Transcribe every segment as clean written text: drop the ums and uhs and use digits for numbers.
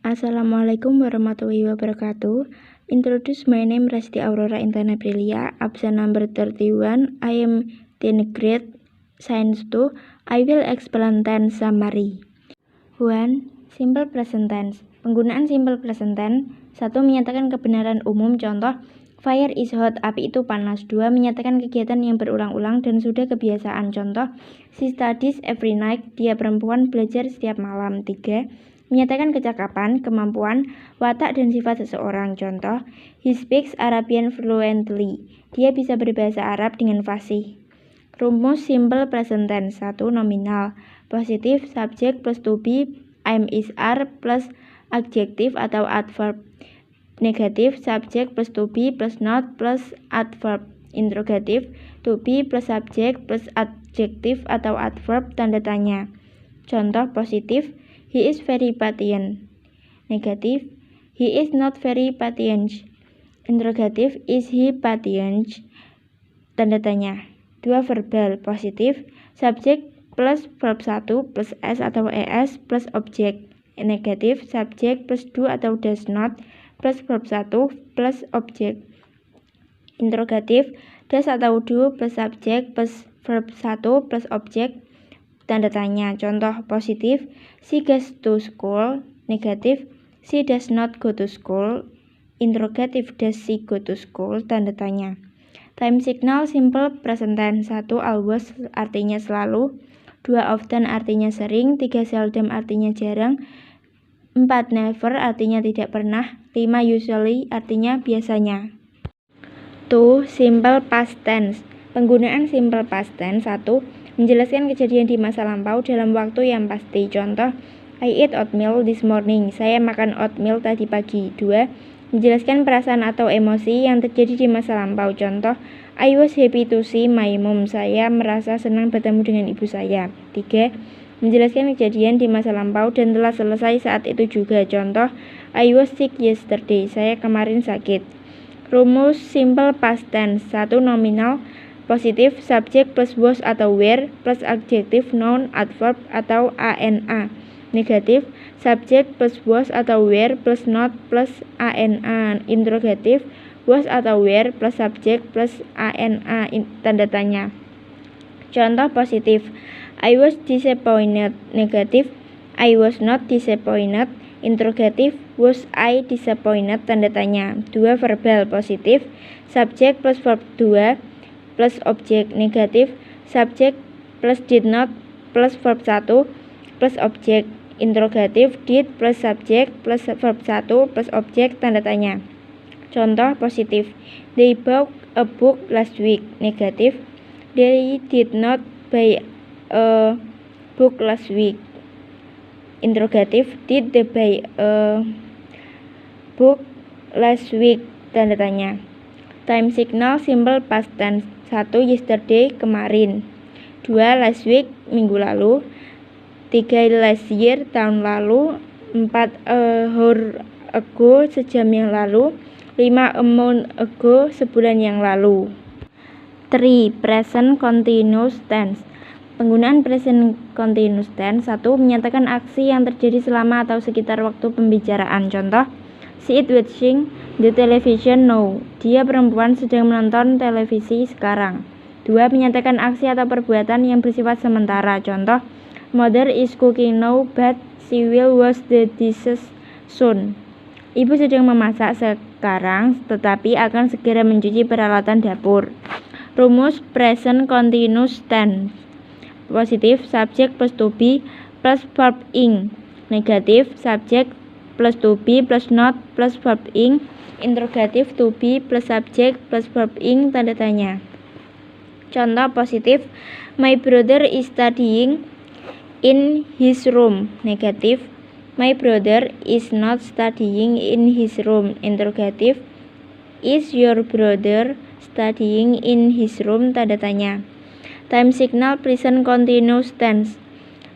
Assalamualaikum warahmatullahi wabarakatuh. Introduce my name Rasti Aurora Intan Aprilia, absen number 31. I am 10th grade, science 2. I will explain tense summary. 1. Simple present tense. Penggunaan simple present tense. 1. Menyatakan kebenaran umum, contoh fire is hot, api itu panas. 2. Menyatakan kegiatan yang berulang-ulang dan sudah kebiasaan, contoh she studies every night, dia perempuan belajar setiap malam. 3. Menyatakan kecakapan, kemampuan, watak dan sifat seseorang, contoh he speaks Arabian fluently, dia bisa berbahasa Arab dengan fasih. Rumus simple present tense. 1. Nominal. Positif, subjek plus to be, am is are plus adjektif atau adverb. Negatif, subjek plus to be plus not plus adverb. Interrogatif, to be plus subjek plus adjektif atau adverb tanda tanya. Contoh positif, he is very patient. Negatif, he is not very patient. Interrogatif, is he patient? Tanda tanya. 2. Verbal. Positif, subjek plus verb 1 plus s atau es plus objek. Negatif, subjek plus do atau does not plus verb 1 plus objek. Interrogatif, does atau do plus subjek plus verb 1 plus objek. Tanda tanya. Contoh positif, she goes to school. Negatif, she does not go to school. Interrogatif, does she go to school? Tanda tanya. Time signal simple present tense. 1. Always artinya selalu. 2. Often artinya sering. 3. Seldom artinya jarang. 4. Never artinya tidak pernah. 5. Usually artinya biasanya. 2. Simple past tense. Penggunaan simple past tense. 1. Menjelaskan kejadian di masa lampau dalam waktu yang pasti. Contoh, I ate oatmeal this morning. Saya makan oatmeal tadi pagi. 2. Menjelaskan perasaan atau emosi yang terjadi di masa lampau. Contoh, I was happy to see my mom. Saya merasa senang bertemu dengan ibu saya. 3. Menjelaskan kejadian di masa lampau dan telah selesai saat itu juga. Contoh, I was sick yesterday. Saya kemarin sakit. Rumus simple past tense. 1. Nominal. Positif, subjek plus was atau were plus adjektif noun adverb atau ana. Negatif, subjek plus was atau were plus not plus ana. Interrogatif, was atau were plus subjek plus ana. Tanda tanya. Contoh positif, I was disappointed. Negatif, I was not disappointed. Interrogatif, was I disappointed? Tanda tanya. 2. Verbal. Positif, subjek plus verb 2 plus objek. Negatif, subjek plus did not plus verb 1 plus objek. Interrogatif, did plus subjek plus verb 1 plus objek. Tanda tanya. Contoh positif, they bought a book last week. Negatif, they did not buy a book last week. Interrogatif, did they buy a book last week? Tanda tanya. Time signal simple past tense. 1. Yesterday, kemarin. 2. Last week, minggu lalu. 3. Last year, tahun lalu. 4. A hour ago, sejam yang lalu. 5. A month ago, sebulan yang lalu. 3. Present continuous tense. Penggunaan present continuous tense. 1. Menyatakan aksi yang terjadi selama atau sekitar waktu pembicaraan. Contoh, she is watching the television now. Dia perempuan sedang menonton televisi sekarang. 2. Menyatakan aksi atau perbuatan yang bersifat sementara. Contoh, mother is cooking now but she will wash the dishes soon. Ibu sedang memasak sekarang tetapi akan segera mencuci peralatan dapur. Rumus present continuous tense. Positif, subjek plus to be plus verb ing. Negatif, subjek plus to be plus not plus verb ing. Interrogatif, to be plus subjek plus verb ing. Tanda tanya. Contoh positif, my brother is studying in his room. Negatif, my brother is not studying in his room. Interrogatif, is your brother studying in his room? Tanda tanya. Time signal present continuous tense.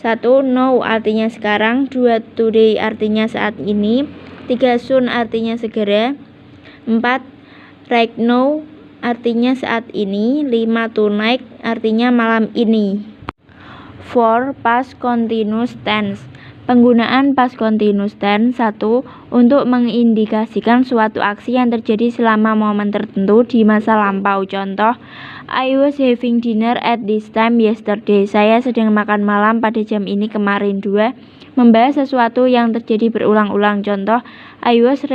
1. Now artinya sekarang. 2. Today artinya saat ini. 3. Soon artinya segera. 4. Right now artinya saat ini. 5. Tonight artinya malam ini. 4. Past continuous tense. Penggunaan past continuous tense 1. Untuk mengindikasikan suatu aksi yang terjadi selama momen tertentu di masa lampau. Contoh, I was having dinner at this time yesterday. Saya sedang makan malam pada jam ini kemarin. 2. Membahas sesuatu yang terjadi berulang-ulang. Contoh, I was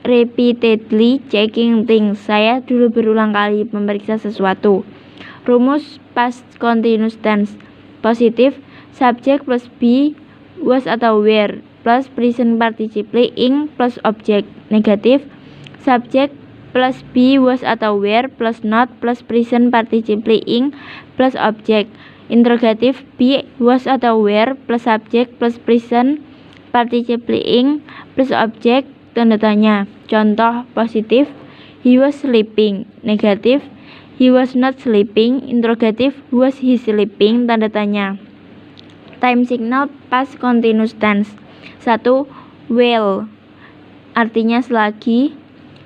repeatedly checking things. Saya dulu berulang kali memeriksa sesuatu. Rumus past continuous tense. Positif, subjek plus be, was atau were, plus present participle ing plus objek. Negatif, subjek plus be, was atau were, plus not, plus present participle ing plus objek. Interrogatif, be, was atau were, plus subjek, plus present participle ing plus objek, tanda tanya. Contoh positif, he was sleeping. Negatif, he was not sleeping. Interrogatif, was he sleeping, tanda tanya. Time signal past continuous tense. 1. Well, artinya selagi.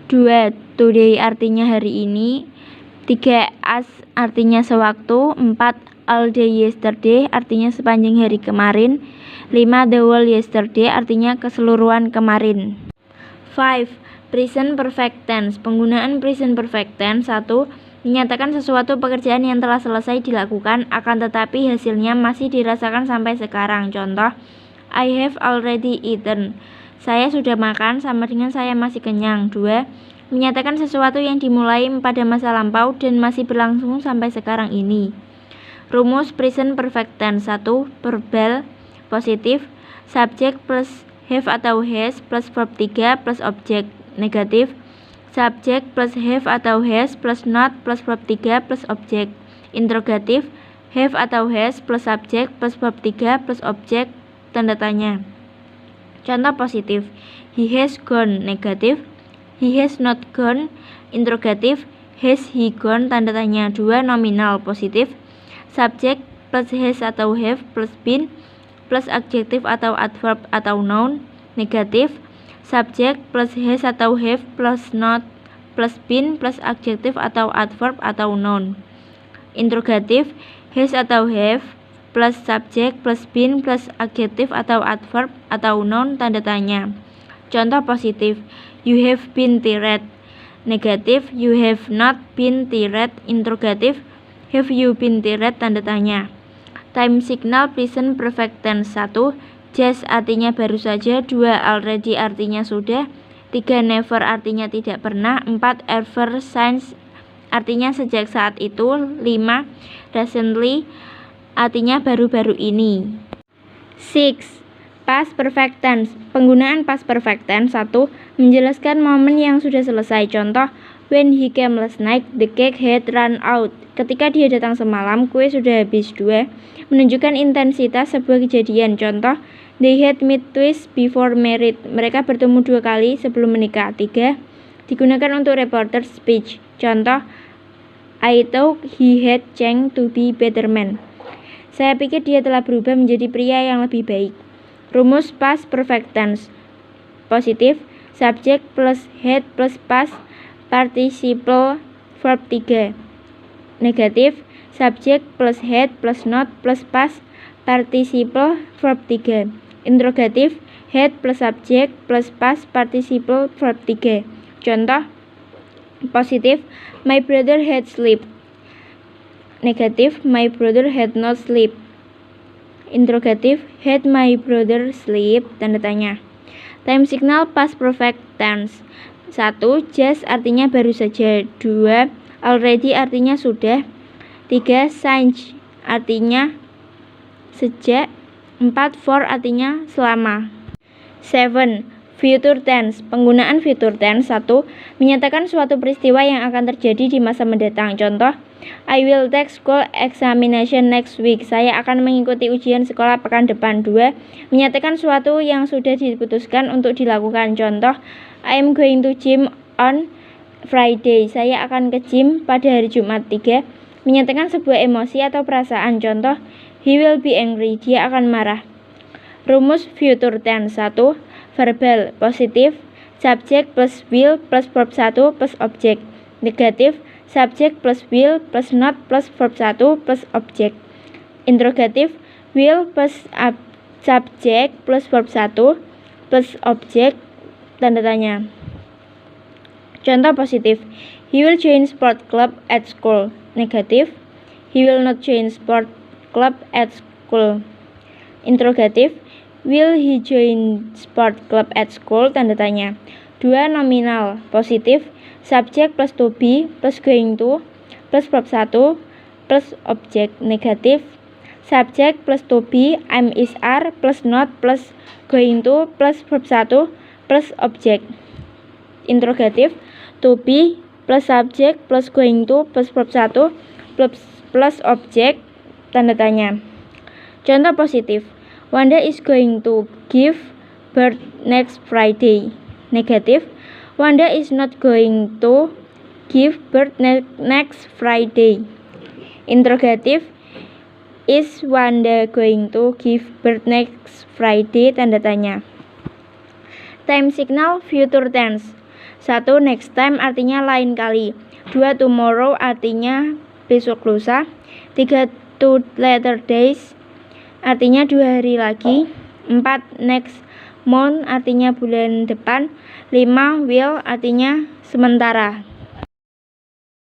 2. Today, artinya hari ini. 3. As, artinya sewaktu. 4. All day yesterday, artinya sepanjang hari kemarin. 5. The whole yesterday, artinya keseluruhan kemarin. 5. Present perfect tense. Penggunaan present perfect tense. 1. Menyatakan sesuatu pekerjaan yang telah selesai dilakukan, akan tetapi hasilnya masih dirasakan sampai sekarang. Contoh, I have already eaten. Saya sudah makan sama dengan saya masih kenyang. 2. Menyatakan sesuatu yang dimulai pada masa lampau dan masih berlangsung sampai sekarang ini. Rumus present perfect tense. 1. Verbal. Positif, subjek plus have atau has plus verb 3 plus objek. Negatif, subjek plus have atau has plus not plus verb 3 plus objek. Interrogatif, have atau has plus subjek plus verb 3 plus objek, tanda tanya. Contoh positif, he has gone. Negatif, he has not gone. Interrogatif, has he gone, tanda tanya. 2. Nominal. Positif, subjek plus has atau have plus been plus adjektif atau adverb atau noun. Negatif, subjek plus has atau have plus not plus been plus adjektif atau adverb atau noun. Interrogatif, has atau have plus subjek plus been plus adjektif atau adverb atau noun, tanda tanya. Contoh positif, you have been tired. Negatif, you have not been tired. Interrogatif, have you been tired, tanda tanya. Time signal present perfect tense. 1. Just artinya baru saja. 2. Already artinya sudah. 3. Never artinya tidak pernah. 4. Ever since artinya sejak saat itu. 5. Recently artinya baru-baru ini. 6. Past perfect tense. Penggunaan past perfect tense. 1. Menjelaskan momen yang sudah selesai. Contoh, when he came last night, the cake had run out. Ketika dia datang semalam, kue sudah habis. 2. Menunjukkan intensitas sebuah kejadian. Contoh, they had met twice before married. Mereka bertemu 2 kali sebelum menikah. 3. Digunakan untuk reporter speech. Contoh, I thought he had changed to be better man. Saya pikir dia telah berubah menjadi pria yang lebih baik. Rumus past perfect tense. Positif, subjek plus had plus past participle verb 3. Negatif, subjek plus had plus not plus past participle verb 3. Interrogatif, had plus subjek plus past participle verb 3. Contoh positif, my brother had slept. Negatif, my brother had not slept. Interrogatif, had my brother sleep, tanda tanya. Time signal past perfect tense. 1. Just artinya baru saja. 2. Already artinya sudah. 3. Since artinya sejak. 4. For artinya selama. 7. Future tense. Penggunaan future tense. 1. Menyatakan suatu peristiwa yang akan terjadi di masa mendatang. Contoh, I will take school examination next week. Saya akan mengikuti ujian sekolah pekan depan. 2. Menyatakan suatu yang sudah diputuskan untuk dilakukan. Contoh, I am going to gym on Friday. Saya akan ke gym pada hari Jumat. 3. Menyatakan sebuah emosi atau perasaan. Contoh, he will be angry. Dia akan marah. Rumus future tense. 1. Verbal. Positif, subjek plus will plus verb 1 plus objek. Negatif, subjek plus will plus not plus verb 1 plus objek. Interrogatif, will plus subjek plus verb 1 plus objek tanda tanya. Contoh positif, he will join sport club at school. Negatif, he will not join sport club at school. Interrogatif, will he join sport club at school? Tanda tanya. 2 nominal. Positif, subjek plus to be plus going to plus verb 1 plus objek. Negatif, subjek plus to be am is are plus not plus going to plus verb 1 plus objek. Interrogatif, to be plus subjek plus going to plus verb 1 plus objek tanda tanya. Contoh positif, Wanda is going to give birth next Friday. Negatif, Wanda is not going to give birth next Friday. Interrogatif, is Wanda going to give birth next Friday? Tanda tanya. Time signal future tense. 1. Next time artinya lain kali. 2. Tomorrow artinya besok lusa. 3. 2 later days artinya 2 hari lagi. 4. Next month artinya bulan depan. 5. Will artinya sementara.